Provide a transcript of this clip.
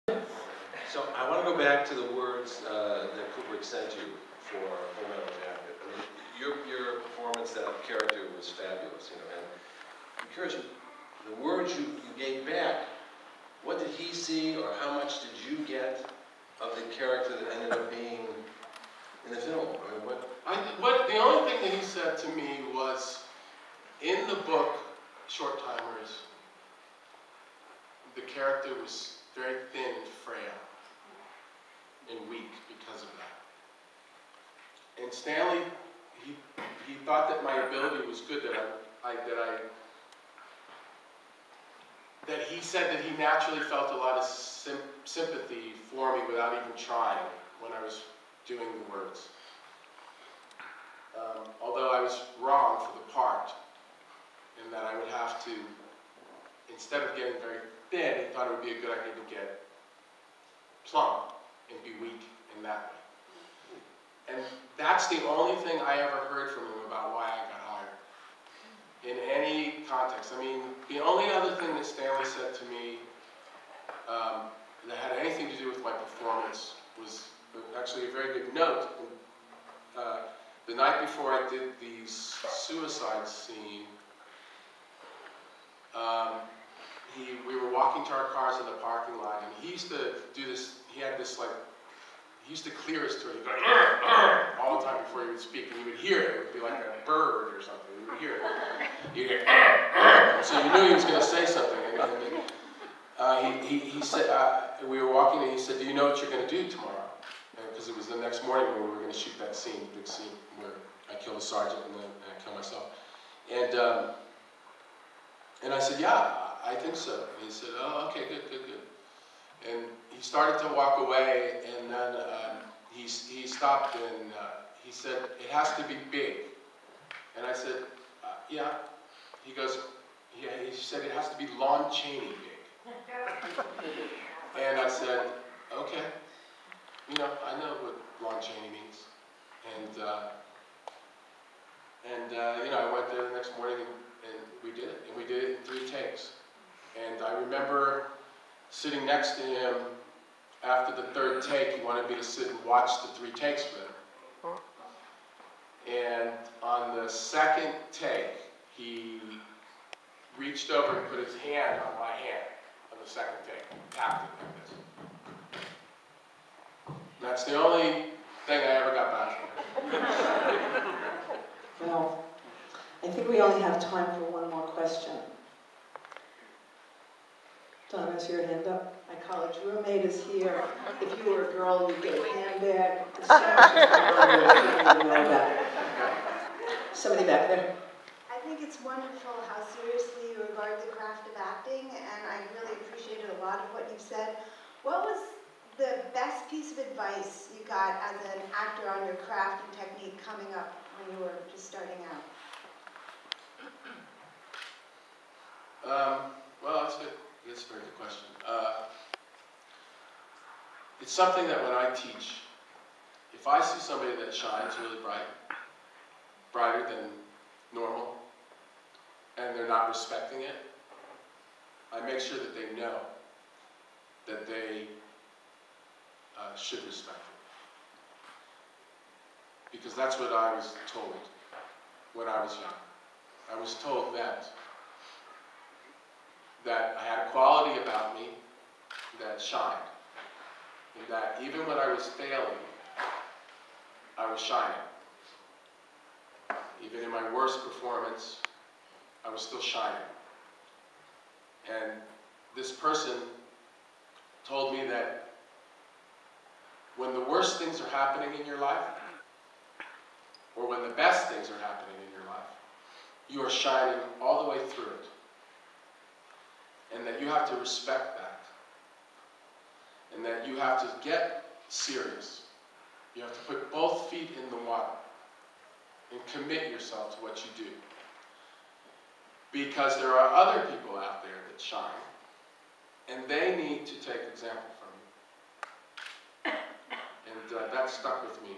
So I want to go back to the words that Kubrick sent you for Full Metal Jacket. I mean, your performance, that character was fabulous, you know. And I'm curious, the words you gave back, what did he see, or how much did you get of the character that ended up being in the film? I mean, the only thing that he said to me was, in the book Short Timers, the character was very thin and frail and weak because of that. And Stanley, he thought that my ability was good, that he said that he naturally felt a lot of sympathy for me without even trying when I was doing the words. Although I was wrong for the part, in that I would have to, instead of getting very thin, he thought it would be a good idea to get plump and be weak in that way. And that's the only thing I ever heard from him about why I got hired. In any context. I mean, the only other thing that Stanley said to me that had anything to do with my performance was actually a very good note. The night before I did the suicide scene, we were walking to our cars in the parking lot, and he used to do this, he had this like, he used to clear his throat. He'd go, all the time before he would speak, and you would hear it. It would be like a bird or something. You would hear it. You'd hear so you knew he was going to say something. And he said, we were walking, and he said, do you know what you're going to do tomorrow? Because it was the next morning when we were going to shoot that scene, the big scene, where I kill the sergeant and then I kill myself. And I said, yeah, I think so. And he said, oh, okay, good. And he started to walk away, and then he stopped, and he said, it has to be big. And I said, yeah. He goes, yeah, he said, it has to be Lon Chaney big. And I said, okay. You know, I know what Lon Chaney means. And you know, I went there the next morning, and we did it. And we did it in 3 takes. And I remember sitting next to him after the 3rd take. He wanted me to sit and watch the 3 takes with him. And on the 2nd take, he reached over and put his hand on my hand on the 2nd take, tapped it like this. And that's the only thing I ever got back from him. Well, I think we only have time for one more question. Donna, has your hand up? My college roommate is here. If you were a girl, you'd get a handbag. Somebody back there. I think it's wonderful how seriously you regard the craft of acting, and I really appreciated a lot of what you said. What was the best piece of advice you got as an actor on your craft and technique coming up when you were just starting out? Well, that's good. That's a very good question. It's something that when I teach, if I see somebody that shines really bright, brighter than normal, and they're not respecting it, I make sure that they know that they should respect it. Because that's what I was told when I was young. I was told that I had a quality about me that shined. And that even when I was failing, I was shining. Even in my worst performance, I was still shining. And this person told me that when the worst things are happening in your life, or when the best things are happening in your life, you are shining all the way through it. And that you have to respect that. And that you have to get serious. You have to put both feet in the water and commit yourself to what you do. Because there are other people out there that shine, and they need to take example from you. And that stuck with me